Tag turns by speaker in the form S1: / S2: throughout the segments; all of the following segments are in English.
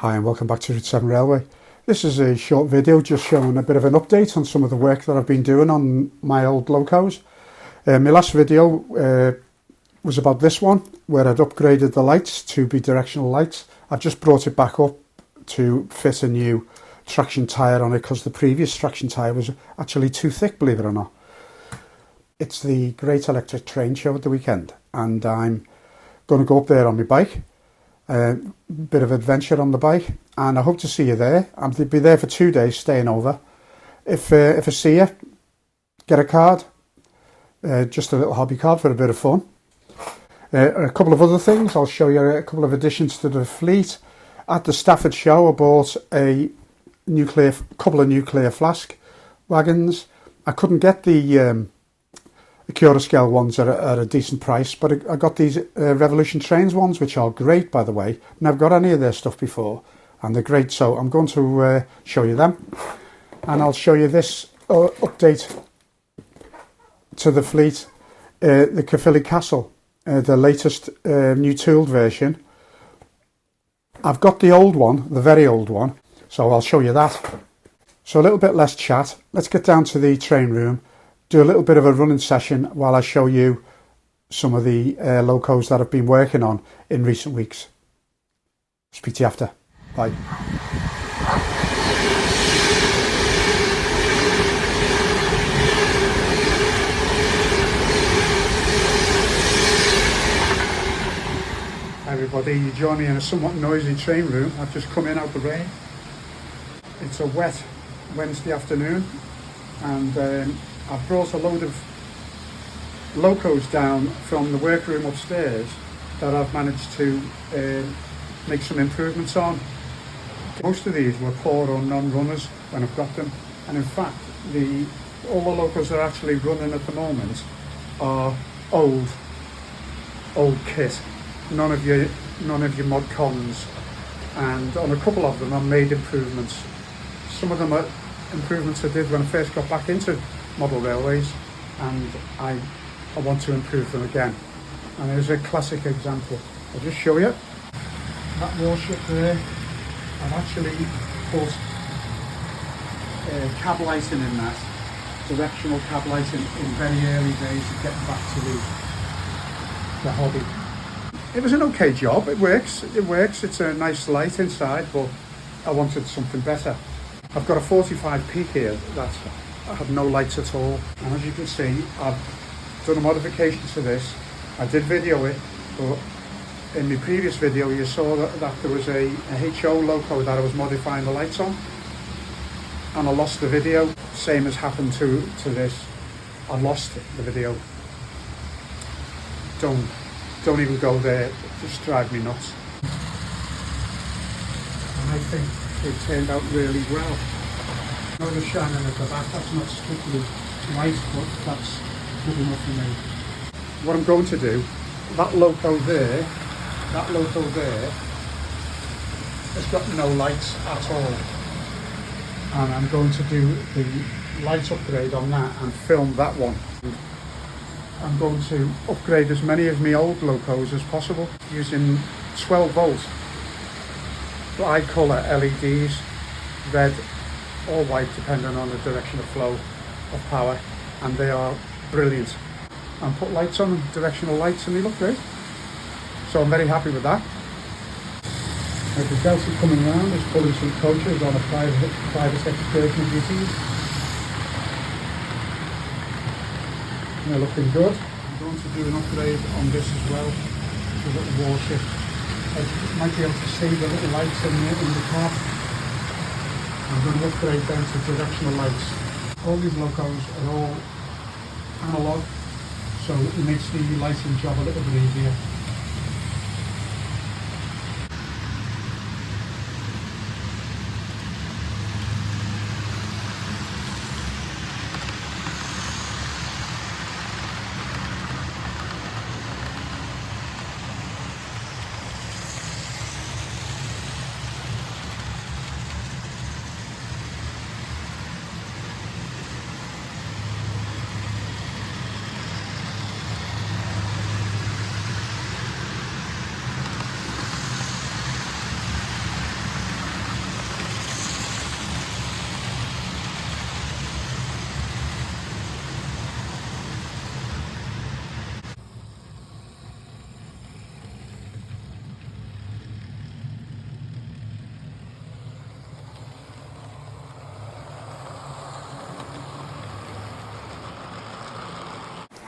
S1: Hi and welcome back to Route 7 Railway. This is a short video just showing a bit of an update on some of the work that I've been doing on my old locos. My last video was about this one where I'd upgraded the lights to be directional lights. I've just brought it back up to fit a new traction tyre on it because the previous traction tyre was actually too thick, believe it or not. It's the Great Electric Train Show at the weekend and I'm going to go up there on my bike. Bit of adventure on the bike, and I hope to see you there. I'll be there for 2 days staying over. If I see you, get a card, just a little hobby card for a bit of fun. A couple of other things, I'll show you a couple of additions to the fleet. At the Stafford show I bought a couple of nuclear flask wagons. I couldn't get the Caerphilly ones at a decent price, but I got these Revolution Trains ones, which are great, by the way. Never got any of their stuff before, and they're great, so I'm going to show you them. And I'll show you this update to the fleet, the Caerphilly Castle, the latest new tooled version. I've got the old one, the very old one, so I'll show you that. So a little bit less chat, let's get down to the train room, do a little bit of a running session while I show you some of the locos that I've been working on in recent weeks. Speak to you after. Bye. Hi everybody, you join me in a somewhat noisy train room. I've just come in out the rain. It's a wet Wednesday afternoon and I've brought a load of locos down from the workroom upstairs that I've managed to make some improvements on. Most of these were poor or non-runners when I've got them, and in fact all the locos that are actually running at the moment are old kit, none of your mod cons, and on a couple of them I made improvements. Some of them are improvements I did when I first got back into model railways, and I want to improve them again. And here's a classic example. I'll just show you that warship there. I've actually put cab lighting in that, directional cab lighting in very early days of getting back to the hobby. It was an okay job, it works, it's a nice light inside, but I wanted something better. I've got a 45 peak here that I have no lights at all, and as you can see I've done a modification to this. I did video it, but in my previous video you saw that there was a HO loco that I was modifying the lights on, and I lost the video. Same has happened to this. I lost the video. Don't even go there, it just drives me nuts. And I think it turned out really well. I know the shining at the back, that's not strictly white, but that's good enough for me. What I'm going to do, that loco there has got no lights at all. And I'm going to do the light upgrade on that and film that one. I'm going to upgrade as many of my old locos as possible using 12 volt bi-colour LEDs, red or white depending on the direction of flow of power, and they are brilliant. And put lights on them, directional lights, and they look great. So I'm very happy with that. As the Delta coming around is pulling some coaches on a private excursion of duties. They're looking good. I'm going to do an upgrade on this as well, the little warship. You might be able to see the little lights in the cab. I'm going to upgrade them to directional lights. All these locos are all analogue, so it makes the lighting job a little bit easier.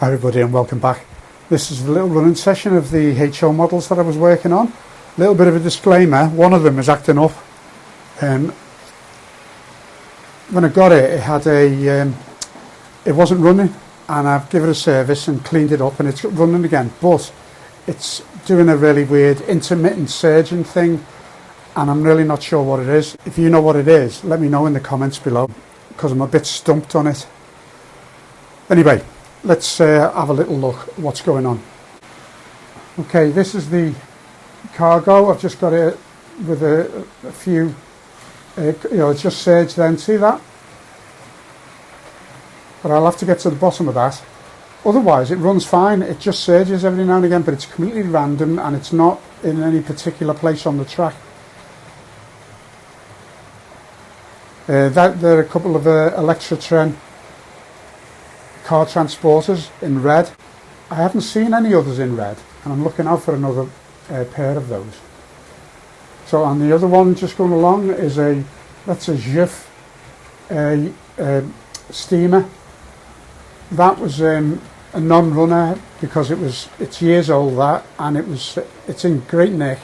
S1: Hi everybody and welcome back. This is the little running session of the HO models that I was working on. A little bit of a disclaimer, one of them is acting up. When I got it, it had it wasn't running, and I've given it a service and cleaned it up and it's running again, but it's doing a really weird intermittent surging thing and I'm really not sure what it is. If you know what it is, let me know in the comments below because I'm a bit stumped on it. Anyway, let's have a little look what's going on. Okay, this is the cargo. I've just got it with a few, it's just surged then, see that? But I'll have to get to the bottom of that. Otherwise it runs fine, it just surges every now and again, but it's completely random and it's not in any particular place on the track. There are a couple of Electratren car transporters in red. I haven't seen any others in red and I'm looking out for another pair of those. So on the other one just going along is that's a GIF steamer. That was a non-runner because it's years old, that, and it's in great nick,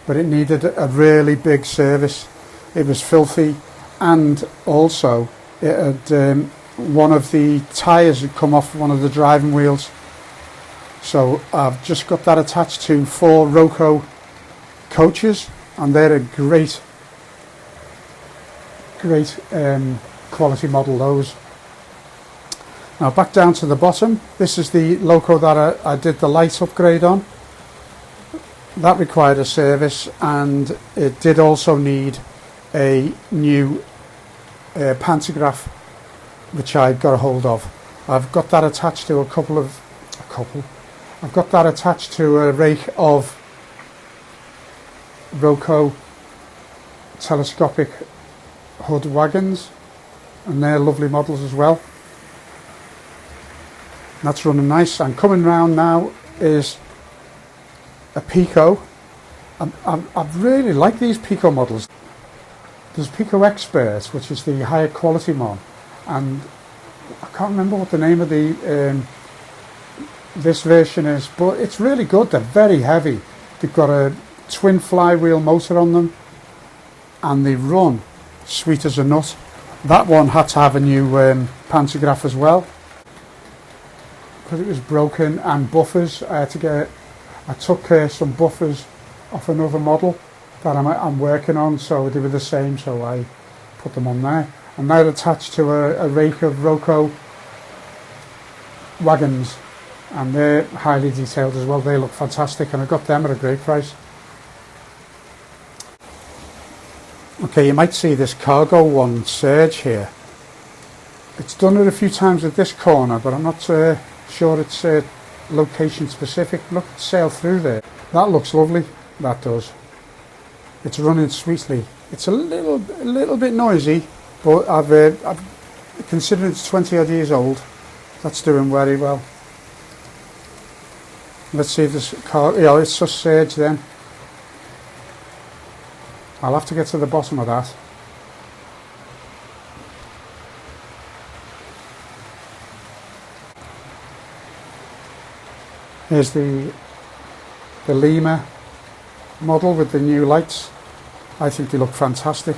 S1: but it needed a really big service. It was filthy, and also it had one of the tyres had come off one of the driving wheels. So I've just got that attached to 4 Roco coaches, and they're a great quality model, those. Now back down to the bottom, this is the Loco that I did the light upgrade on. That required a service, and it did also need a new pantograph, which I got a hold of. I've got that attached to I've got that attached to a rake of Roco telescopic hood wagons, and they're lovely models as well. That's running nice. And coming round now is a Pico. I really like these Pico models. There's Pico Expert, which is the higher quality one, and I can't remember what the name of this version is, but it's really good. They're very heavy. They've got a twin flywheel motor on them and they run sweet as a nut. That one had to have a new pantograph as well because it was broken, and buffers. I took some buffers off another model that I'm working on, so they were the same, so I put them on there. And they're attached to a rake of Roco wagons, and they're highly detailed as well. They look fantastic, and I got them at a great price. Okay, you might see this cargo one surge here. It's done it a few times at this corner, but I'm not sure it's location specific. Look, it's sailed through there. That looks lovely, that does. It's running sweetly. It's a little bit noisy, but I've considering it's 20 odd years old, that's doing very well. Let's see if this car, it's just surged then. I'll have to get to the bottom of that. Here's the Lima model with the new lights. I think they look fantastic.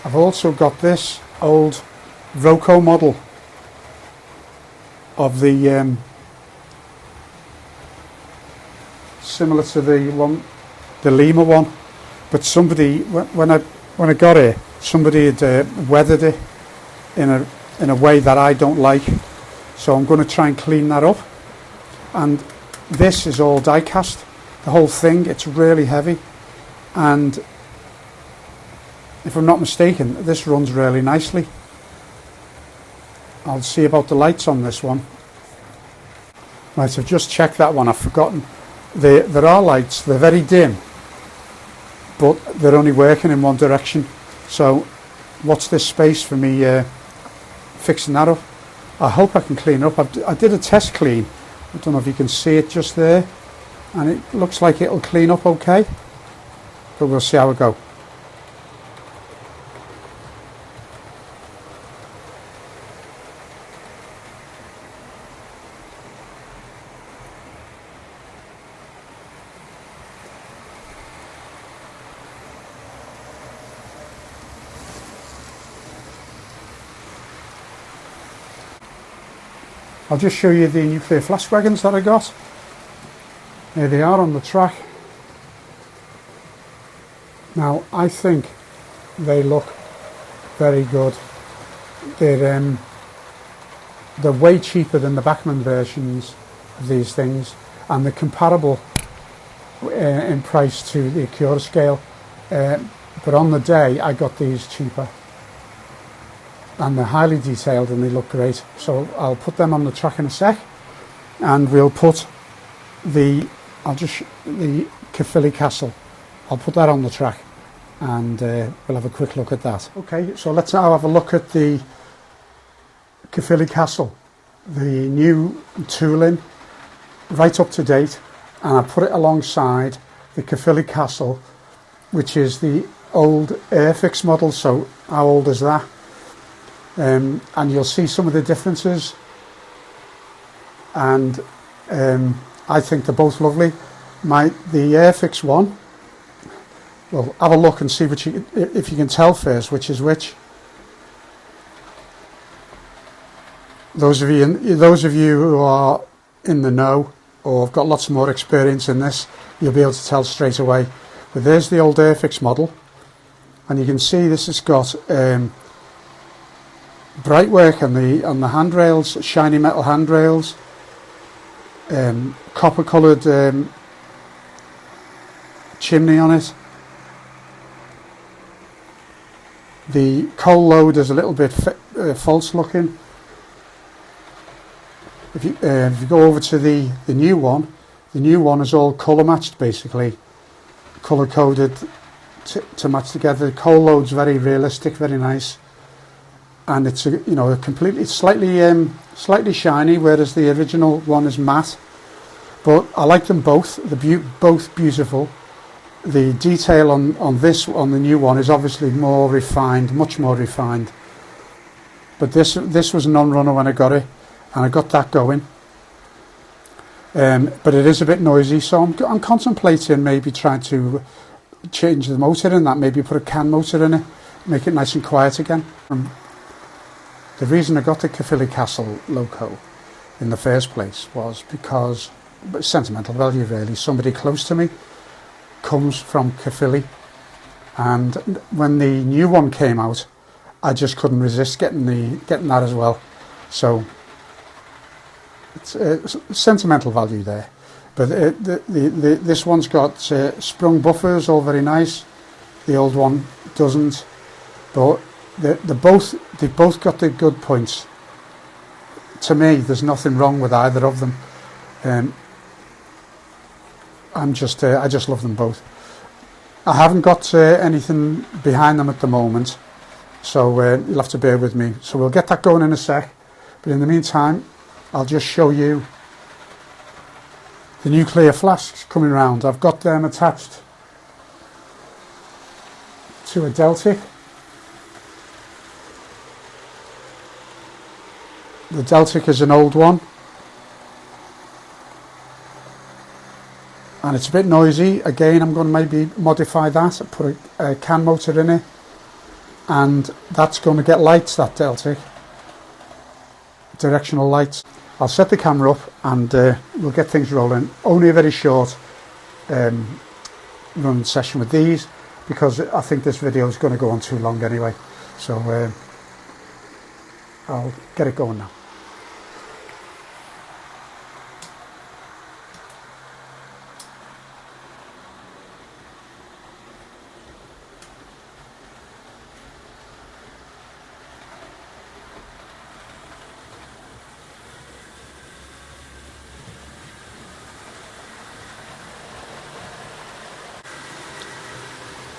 S1: I've also got this old Roco model of the similar to the Lima one, but somebody when I got it, somebody had weathered it in a way that I don't like, so I'm going to try and clean that up. And this is all die cast, the whole thing. It's really heavy, and if I'm not mistaken, this runs really nicely. I'll see about the lights on this one. Right, I've just checked that one. I've forgotten. There are lights. They're very dim, but they're only working in one direction. So watch this space for me fixing that up. I hope I can clean it up. I did a test clean. I don't know if you can see it just there, and it looks like it'll clean up okay, but we'll see how it goes. I'll just show you the nuclear flask wagons that I got. Here they are on the track. Now I think they look very good. They're way cheaper than the Bachmann versions of these things, and they're comparable in price to the Acura scale. But on the day I got these cheaper. And they're highly detailed and they look great. So I'll put them on the track in a sec, and we'll put the Caerphilly Castle. I'll put that on the track, and we'll have a quick look at that. Okay, so let's now have a look at the Caerphilly Castle. The new tooling, right up to date, and I put it alongside the Caerphilly Castle, which is the old Airfix model. So how old is that? And you'll see some of the differences, and I think they're both lovely. The Airfix one, well, have a look and see if you can tell first which is which. Those of you who are in the know or have got lots more experience in this, you'll be able to tell straight away. But there's the old Airfix model, and you can see this has got bright work on the handrails, shiny metal handrails, copper coloured chimney on it. The coal load is a little bit false looking. If you go over to the new one is all colour matched, basically colour coded to match together. The coal load's very realistic, very nice. And it's slightly shiny, whereas the original one is matte. But I like them both. They're both beautiful. The detail on the new one is obviously more refined, much more refined. But this was a non-runner when I got it, and I got that going. But it is a bit noisy, so I'm contemplating maybe trying to change the motor in that. Maybe put a CAN motor in it, make it nice and quiet again. The reason I got the Caerphilly Castle loco in the first place was because, sentimental value really, somebody close to me comes from Caerphilly, and when the new one came out I just couldn't resist getting that as well. So it's sentimental value there. But this one's got sprung buffers, all very nice. The old one doesn't, but they both got their good points. To me, there's nothing wrong with either of them. I just love them both. I haven't got anything behind them at the moment, so you'll have to bear with me. So we'll get that going in a sec. But in the meantime, I'll just show you the nuclear flasks coming round. I've got them attached to a Deltic. The Deltic is an old one, and it's a bit noisy. Again, I'm going to maybe modify that, put a CAN motor in it, and that's going to get lights, that Deltic, directional lights. I'll set the camera up and we'll get things rolling. Only a very short run session with these, because I think this video is going to go on too long anyway. So I'll get it going now.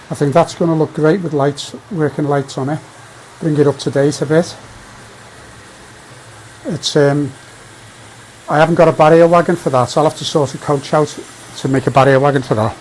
S1: I think that's going to look great with lights, working lights on it. Bring it up to date a bit. It's I haven't got a barrier wagon for that, so I'll have to sort a coach out to make a barrier wagon for that.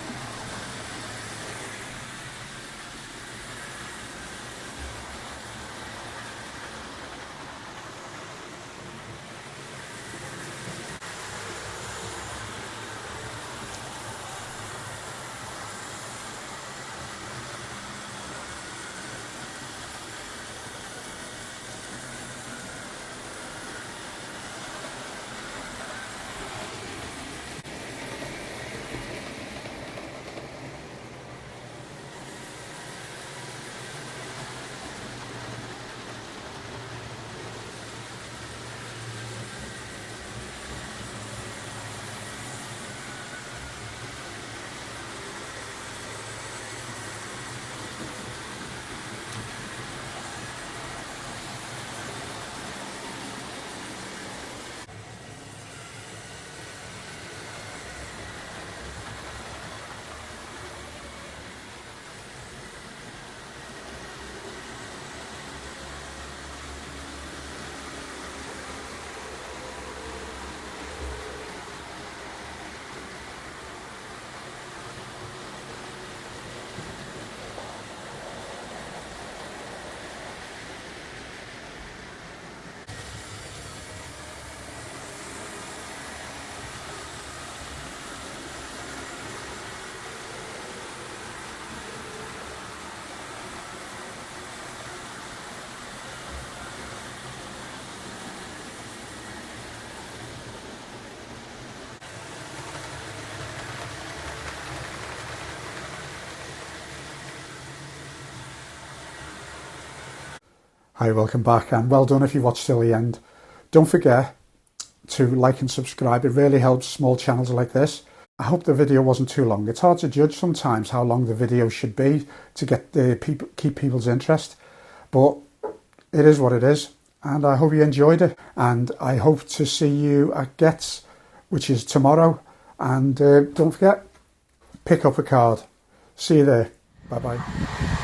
S1: Hi, welcome back, and well done if you watched till the end. Don't forget to like and subscribe. It really helps small channels like this. I hope the video wasn't too long. It's hard to judge sometimes how long the video should be to get keep people's interest, but it is what it is, and I hope you enjoyed it. And I hope to see you at Gets, which is tomorrow. And don't forget, pick up a card. See you there. Bye bye.